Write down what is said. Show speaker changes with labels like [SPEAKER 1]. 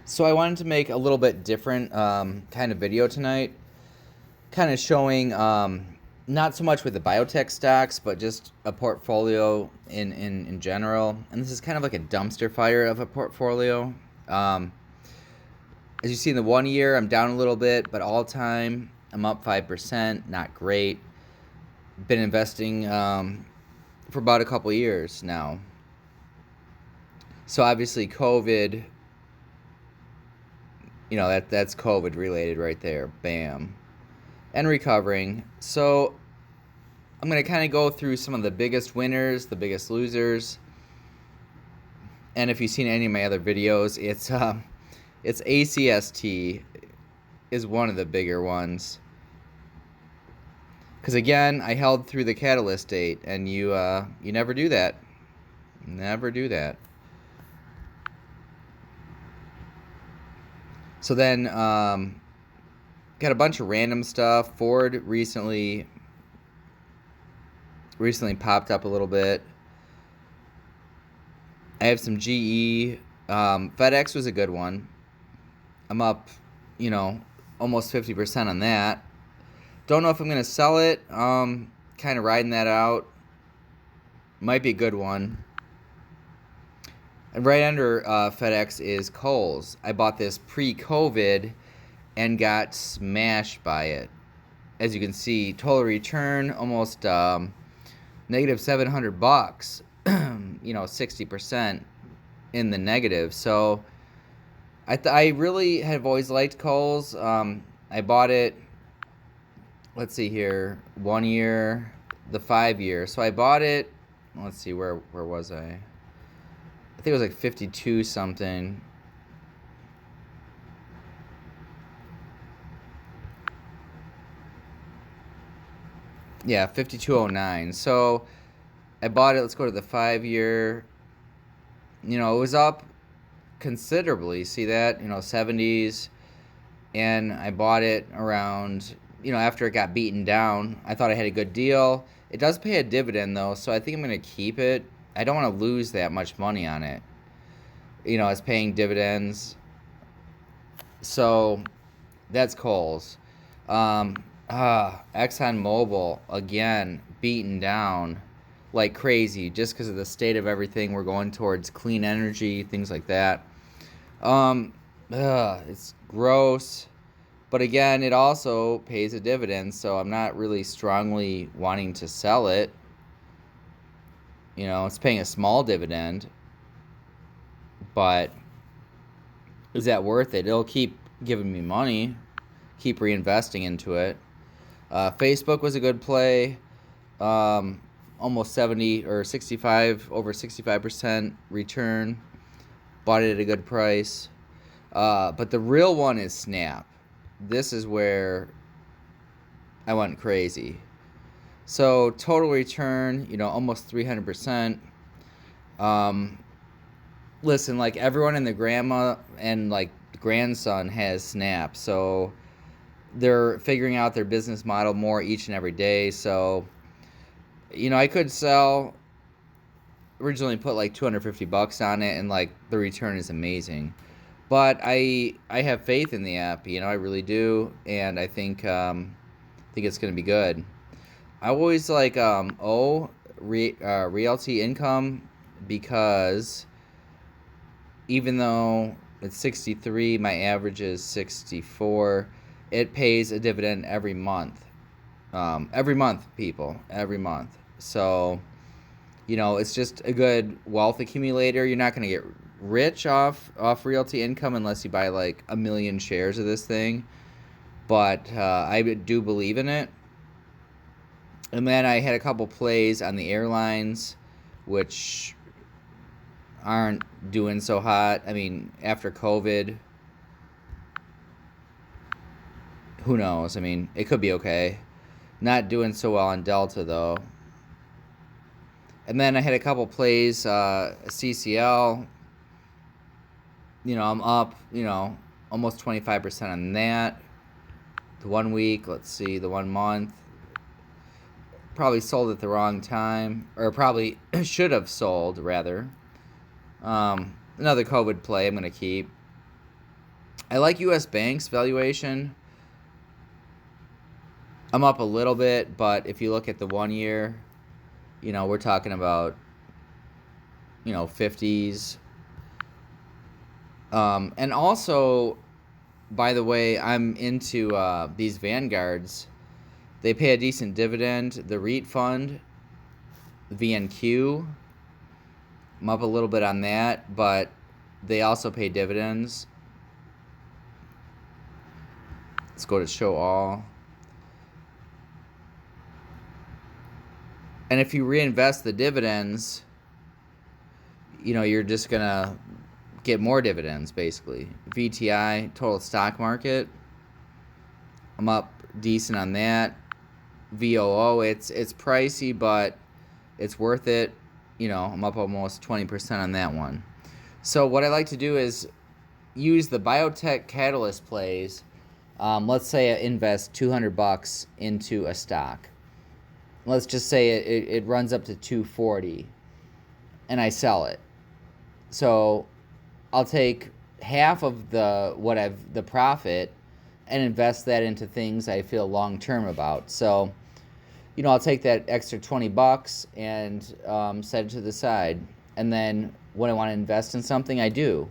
[SPEAKER 1] So I wanted to make a little bit different kind of video tonight, kind of showing not so much with the biotech stocks, but just a portfolio in general. And this is kind of like a dumpster fire of a portfolio. Um, as you see in the 1 year, I'm down a little bit, but all time I'm up 5%, not great. Been investing for about a couple years now. So obviously COVID, that's COVID related right there. Bam. And recovering. So I'm going to kind of go through some of the biggest winners, the biggest losers. And if you've seen any of my other videos, it's ACST is one of the bigger ones. Because again, I held through the catalyst date, and you never do that. Never do that. So then got a bunch of random stuff. Ford recently popped up a little bit. I have some GE. FedEx was a good one. I'm up, almost 50% on that. Don't know if I'm going to sell it. Kind of riding that out. Might be a good one. And right under FedEx is Kohl's. I bought this pre-COVID and got smashed by it. As you can see, total return almost negative $700. 60% in the negative. So I really have always liked Kohl's. I bought it. Let's see here, 1 year, the 5 year. So I bought it. Let's see, where was I? I think it was like 52 something. Yeah, 5209. So I bought it. Let's go to the 5 year. It was up considerably. See that? 70s. And I bought it around, after it got beaten down. I thought I had a good deal. It does pay a dividend, though, so I think I'm going to keep it. I don't want to lose that much money on it. It's paying dividends. So that's Kohl's. ExxonMobil, again, beaten down like crazy just because of the state of everything. We're going towards clean energy, things like that. It's gross. But again, it also pays a dividend, so I'm not really strongly wanting to sell it. It's paying a small dividend, but is that worth it? It'll keep giving me money, keep reinvesting into it. Facebook was a good play, almost 70 or 65, over 65% return. Bought it at a good price. But the real one is Snap. This is where I went crazy. So total return, almost 300%. Listen, like everyone and the grandma and like grandson has Snap, so they're figuring out their business model more each and every day. So, I could sell. Originally put like $250 on it, and like the return is amazing. But I have faith in the app, I really do, and I think it's going to be good. I always like Realty Income, because even though it's 63, my average is 64. It pays a dividend every month. Every month, people, every month. So, it's just a good wealth accumulator. You're not going to get rich off Realty Income unless you buy like 1 million shares of this thing. But I do believe in it. And then I had a couple plays on the airlines, which aren't doing so hot. I mean, after COVID, who knows? I mean, it could be okay. Not doing so well on Delta, though. And then I had a couple plays, CCL. I'm up, almost 25% on that. The 1 week, let's see, the 1 month. Probably sold at the wrong time, or probably should have sold, rather. Another COVID play I'm going to keep. I like U.S. Bank's valuation. I'm up a little bit, but if you look at the 1 year, we're talking about, 50s. And also, by the way, I'm into these Vanguards. They pay a decent dividend. The REIT fund, VNQ, I'm up a little bit on that, but they also pay dividends. Let's go to show all. And if you reinvest the dividends, you're just going to get more dividends, basically. VTI, total stock market, I'm up decent on that. VOO, it's pricey, but it's worth it. I'm up almost 20% on that one. So what I like to do is use the biotech catalyst plays. Let's say I invest $200 into a stock. Let's just say it runs up to 240 and I sell it. So I'll take half of the profit and invest that into things I feel long term about. So, I'll take that extra $20 and set it to the side. And then when I want to invest in something, I do.